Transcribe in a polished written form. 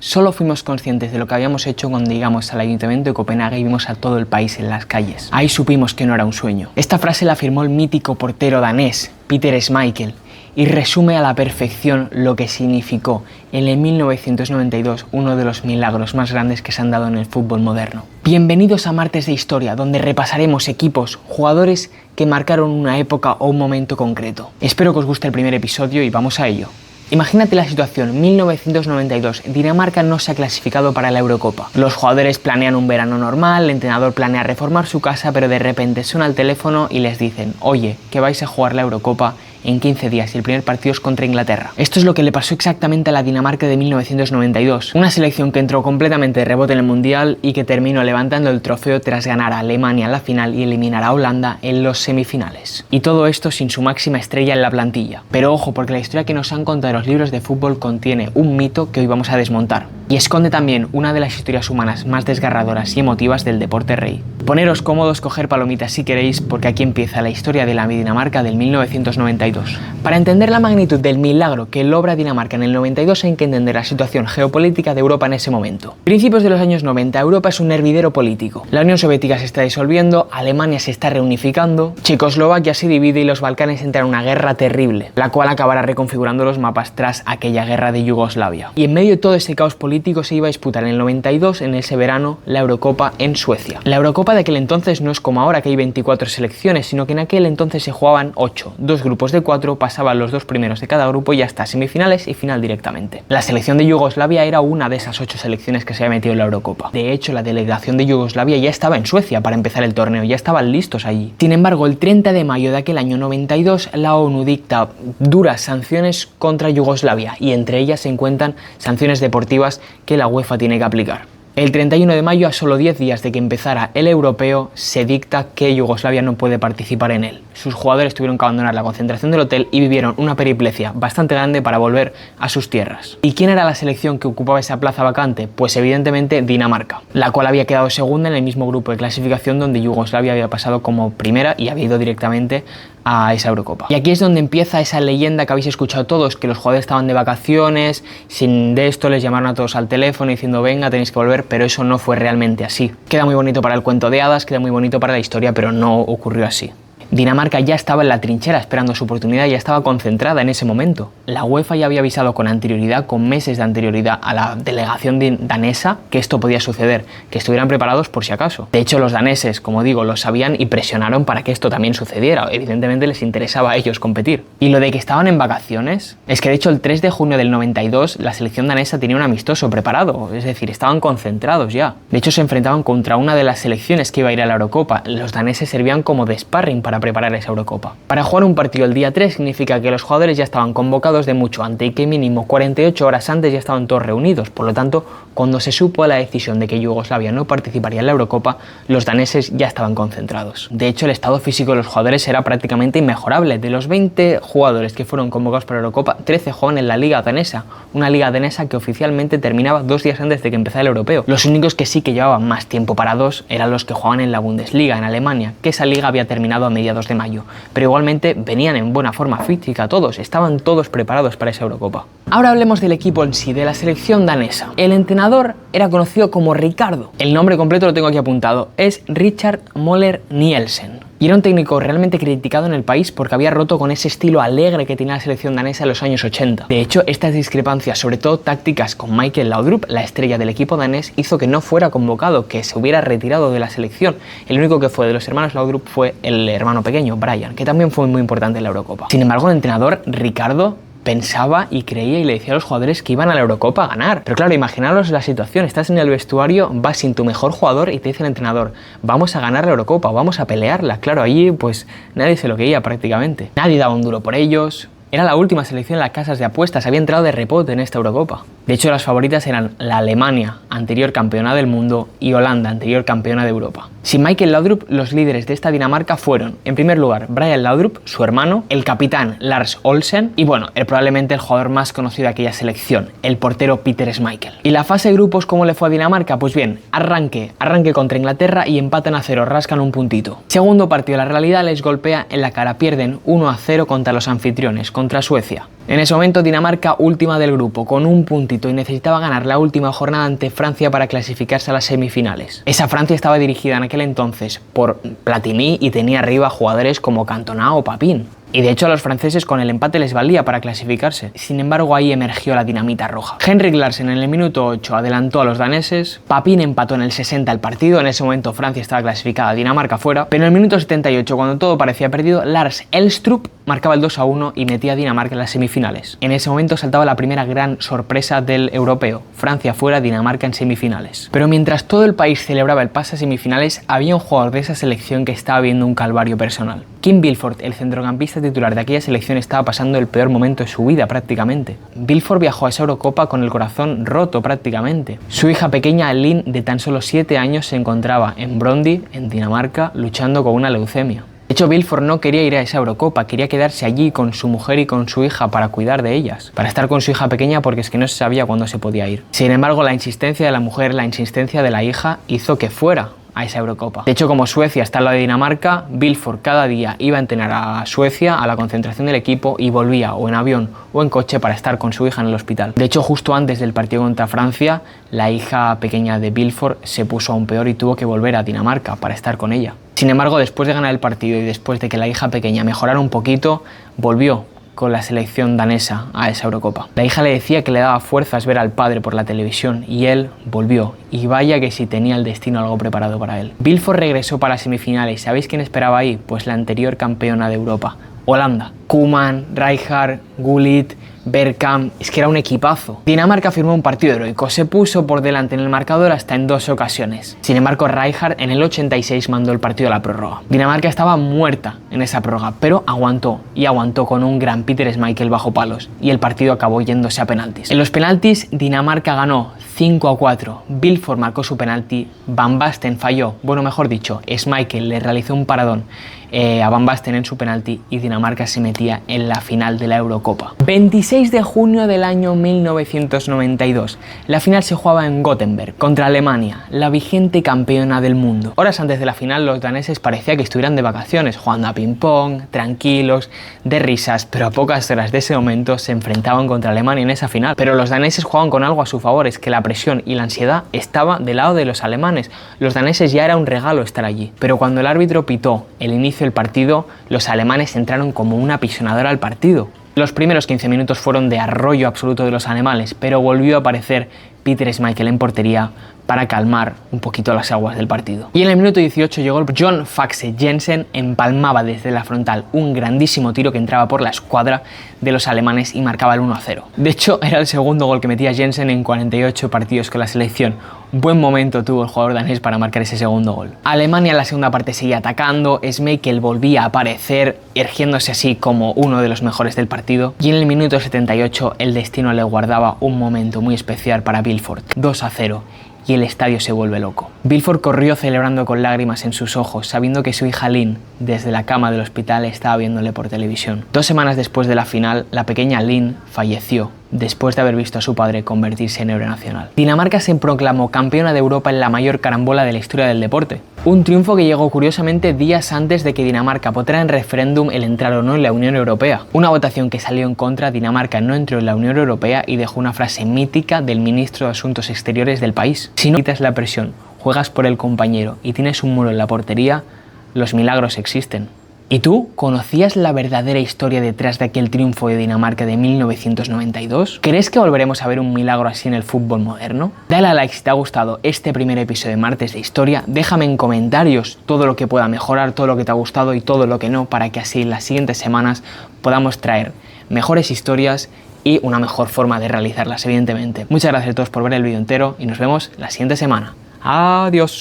Solo fuimos conscientes de lo que habíamos hecho cuando llegamos al Ayuntamiento de Copenhague y vimos a todo el país en las calles. Ahí supimos que no era un sueño. Esta frase la afirmó el mítico portero danés, Peter Schmeichel, y resume a la perfección lo que significó en el 1992 uno de los milagros más grandes que se han dado en el fútbol moderno. Bienvenidos a Martes de Historia, donde repasaremos equipos, jugadores que marcaron una época o un momento concreto. Espero que os guste el primer episodio y vamos a ello. Imagínate la situación, 1992, Dinamarca no se ha clasificado para la Eurocopa. Los jugadores planean un verano normal, el entrenador planea reformar su casa, pero de repente suena el teléfono y les dicen: oye, que vais a jugar la Eurocopa en 15 días y el primer partido es contra Inglaterra. Esto es lo que le pasó exactamente a la Dinamarca de 1992, una selección que entró completamente de rebote en el Mundial y que terminó levantando el trofeo tras ganar a Alemania en la final y eliminar a Holanda en los semifinales. Y todo esto sin su máxima estrella en la plantilla. Pero ojo, porque la historia que nos han contado los libros de fútbol contiene un mito que hoy vamos a desmontar. Y esconde también una de las historias humanas más desgarradoras y emotivas del deporte rey. Poneros cómodos, coger palomitas si queréis, porque aquí empieza la historia de la Dinamarca del 1992. Para entender la magnitud del milagro que logra Dinamarca en el 92 hay que entender la situación geopolítica de Europa en ese momento. Principios de los años 90, Europa es un hervidero político. La Unión Soviética se está disolviendo, Alemania se está reunificando, Checoslovaquia se divide y los Balcanes entran en una guerra terrible, la cual acabará reconfigurando los mapas tras aquella guerra de Yugoslavia. Y en medio de todo ese caos político se iba a disputar en el 92, en ese verano, la Eurocopa en Suecia. La Eurocopa de aquel entonces no es como ahora que hay 24 selecciones, sino que en aquel entonces se jugaban 8, dos grupos de 4, pasaban los dos primeros de cada grupo y hasta semifinales y final directamente. La selección de Yugoslavia era una de esas 8 selecciones que se había metido en la Eurocopa. De hecho, la delegación de Yugoslavia ya estaba en Suecia para empezar el torneo, ya estaban listos allí. Sin embargo, el 30 de mayo de aquel año 92, la ONU dicta duras sanciones contra Yugoslavia y entre ellas se encuentran sanciones deportivas que la UEFA tiene que aplicar. El 31 de mayo, a solo 10 días de que empezara el europeo, se dicta que Yugoslavia no puede participar en él. Sus jugadores tuvieron que abandonar la concentración del hotel y vivieron una periplecia bastante grande para volver a sus tierras. ¿Y quién era la selección que ocupaba esa plaza vacante? Pues evidentemente Dinamarca, la cual había quedado segunda en el mismo grupo de clasificación donde Yugoslavia había pasado como primera y había ido directamente a esa Eurocopa. Y aquí es donde empieza esa leyenda que habéis escuchado todos, que los jugadores estaban de vacaciones, sin de esto les llamaron a todos al teléfono diciendo venga, tenéis que volver, pero eso no fue realmente así. Queda muy bonito para el cuento de hadas, queda muy bonito para la historia, pero no ocurrió así. Dinamarca ya estaba en la trinchera esperando su oportunidad, ya estaba concentrada en ese momento. La UEFA ya había avisado con anterioridad, con meses de anterioridad a la delegación danesa que esto podía suceder, que estuvieran preparados por si acaso. De hecho, los daneses, como digo, lo sabían y presionaron para que esto también sucediera. Evidentemente les interesaba a ellos competir. Y lo de que estaban en vacaciones, es que de hecho el 3 de junio del 92 la selección danesa tenía un amistoso preparado, es decir, estaban concentrados ya. De hecho, se enfrentaban contra una de las selecciones que iba a ir a la Eurocopa. Los daneses servían como de sparring para preparar esa Eurocopa. Para jugar un partido el día 3 significa que los jugadores ya estaban convocados de mucho antes y que mínimo 48 horas antes ya estaban todos reunidos. Por lo tanto, cuando se supo la decisión de que Yugoslavia no participaría en la Eurocopa, los daneses ya estaban concentrados. De hecho, el estado físico de los jugadores era prácticamente inmejorable. De los 20 jugadores que fueron convocados para la Eurocopa, 13 juegan en la liga danesa, una liga danesa que oficialmente terminaba 2 días antes de que empezara el europeo. Los únicos que sí que llevaban más tiempo parados eran los que jugaban en la Bundesliga, en Alemania, que esa liga había terminado a mediados de mayo, pero igualmente venían en buena forma física todos, estaban todos preparados para esa Eurocopa. Ahora hablemos del equipo en sí, de la selección danesa. El entrenador era conocido como Ricardo. El nombre completo lo tengo aquí apuntado, es Richard Møller Nielsen. Y era un técnico realmente criticado en el país porque había roto con ese estilo alegre que tenía la selección danesa en los años 80. De hecho, estas discrepancias, sobre todo tácticas con Michael Laudrup, la estrella del equipo danés, hizo que no fuera convocado, que se hubiera retirado de la selección. El único que fue de los hermanos Laudrup fue el hermano pequeño, Brian, que también fue muy importante en la Eurocopa. Sin embargo, el entrenador Ricardo pensaba y creía y le decía a los jugadores que iban a la Eurocopa a ganar. Pero claro, imaginaros la situación, estás en el vestuario, vas sin tu mejor jugador y te dice el entrenador, vamos a ganar la Eurocopa, vamos a pelearla. Claro, allí pues nadie se lo creía prácticamente. Nadie daba un duro por ellos. Era la última selección en las casas de apuestas, había entrado de rebote en esta Eurocopa. De hecho, las favoritas eran la Alemania, anterior campeona del mundo, y Holanda, anterior campeona de Europa. Sin Michael Laudrup, los líderes de esta Dinamarca fueron, en primer lugar, Brian Laudrup, su hermano, el capitán Lars Olsen y, bueno, probablemente el jugador más conocido de aquella selección, el portero Peter Schmeichel. ¿Y la fase de grupos cómo le fue a Dinamarca? Pues bien, arranque contra Inglaterra y empatan a 0, rascan un puntito. Segundo partido, la realidad les golpea en la cara, pierden 1-0 contra los anfitriones, contra Suecia. En ese momento Dinamarca última del grupo, con un puntito, y necesitaba ganar la última jornada ante Francia para clasificarse a las semifinales. Esa Francia estaba dirigida en aquel entonces por Platini y tenía arriba jugadores como Cantona o Papin. Y de hecho a los franceses con el empate les valía para clasificarse. Sin embargo, ahí emergió la dinamita roja. Henrik Larsen en el minuto 8 adelantó a los daneses, Papin empató en el 60 el partido, en ese momento Francia estaba clasificada, Dinamarca fuera, pero en el minuto 78, cuando todo parecía perdido, Lars Elstrup marcaba el 2-1 y metía a Dinamarca en las semifinales. En ese momento saltaba la primera gran sorpresa del europeo, Francia fuera, Dinamarca en semifinales. Pero mientras todo el país celebraba el pase a semifinales, había un jugador de esa selección que estaba viendo un calvario personal. Kim Vilfort, el centrocampista titular de aquella selección, estaba pasando el peor momento de su vida prácticamente. Vilfort viajó a esa Eurocopa con el corazón roto prácticamente. Su hija pequeña, Linn, de tan solo 7 años, se encontraba en Brøndby, en Dinamarca, luchando con una leucemia. De hecho, Vilfort no quería ir a esa Eurocopa, quería quedarse allí con su mujer y con su hija para cuidar de ellas, para estar con su hija pequeña porque es que no se sabía cuándo se podía ir. Sin embargo, la insistencia de la mujer, la insistencia de la hija hizo que fuera a esa Eurocopa. De hecho, como Suecia está al lado de Dinamarca, Vilfort cada día iba a entrenar a Suecia, a la concentración del equipo, y volvía o en avión o en coche para estar con su hija en el hospital. De hecho, justo antes del partido contra Francia, la hija pequeña de Vilfort se puso aún peor y tuvo que volver a Dinamarca para estar con ella. Sin embargo, después de ganar el partido y después de que la hija pequeña mejorara un poquito, volvió con la selección danesa a esa Eurocopa. La hija le decía que le daba fuerzas ver al padre por la televisión y él volvió, y vaya que si tenía el destino algo preparado para él. Vilfort regresó para las semifinales. ¿Sabéis quién esperaba ahí? Pues la anterior campeona de Europa, Holanda. Koeman, Rijkaard, Gullit, Bergkamp, es que era un equipazo. Dinamarca firmó un partido heroico, se puso por delante en el marcador hasta en 2 ocasiones. Sin embargo, Rijkaard en el 86 mandó el partido a la prórroga. Dinamarca estaba muerta en esa prórroga, pero aguantó, y aguantó con un gran Peter Schmeichel bajo palos, y el partido acabó yéndose a penaltis. En los penaltis, Dinamarca ganó 5-4. Vilfort marcó su penalti, Van Basten falló, bueno, mejor dicho, Schmeichel le realizó un paradón a Van Basten en su penalti y Dinamarca se metía en la final de la Eurocopa. 26 de junio del año 1992. La final se jugaba en Gothenburg contra Alemania, la vigente campeona del mundo. Horas antes de la final, los daneses parecía que estuvieran de vacaciones, jugando a ping-pong, tranquilos, de risas, pero a pocas horas de ese momento se enfrentaban contra Alemania en esa final. Pero los daneses jugaban con algo a su favor, es que la presión y la ansiedad estaba del lado de los alemanes. Los daneses ya era un regalo estar allí. Pero cuando el árbitro pitó el inicio del partido, los alemanes entraron como una pisonadora al partido. Los primeros 15 minutos fueron de arroyo absoluto de los alemanes, pero volvió a aparecer Peter Schmeichel en portería para calmar un poquito las aguas del partido. Y en el minuto 18 llegó John Faxe Jensen, empalmaba desde la frontal un grandísimo tiro que entraba por la escuadra de los alemanes y marcaba el 1-0. De hecho, era el segundo gol que metía Jensen en 48 partidos con la selección. Buen momento tuvo el jugador danés para marcar ese segundo gol. Alemania en la segunda parte seguía atacando, Schmeichel volvía a aparecer, ergiéndose así como uno de los mejores del partido, y en el minuto 78 el destino le guardaba un momento muy especial para Vilfort, 2-0. Y el estadio se vuelve loco. Vilfort corrió celebrando con lágrimas en sus ojos, sabiendo que su hija Linn, desde la cama del hospital, estaba viéndole por televisión. 2 semanas después de la final, la pequeña Linn falleció, después de haber visto a su padre convertirse en héroe nacional. Dinamarca se proclamó campeona de Europa en la mayor carambola de la historia del deporte. Un triunfo que llegó curiosamente días antes de que Dinamarca votara en referéndum el entrar o no en la Unión Europea. Una votación que salió en contra, Dinamarca no entró en la Unión Europea y dejó una frase mítica del ministro de Asuntos Exteriores del país. Si no quitas la presión, juegas por el compañero y tienes un muro en la portería, los milagros existen. ¿Y tú conocías la verdadera historia detrás de aquel triunfo de Dinamarca de 1992? ¿Crees que volveremos a ver un milagro así en el fútbol moderno? Dale a like si te ha gustado este primer episodio de Martes de Historia, déjame en comentarios todo lo que pueda mejorar, todo lo que te ha gustado y todo lo que no, para que así en las siguientes semanas podamos traer mejores historias y una mejor forma de realizarlas, evidentemente. Muchas gracias a todos por ver el vídeo entero y nos vemos la siguiente semana. Adiós.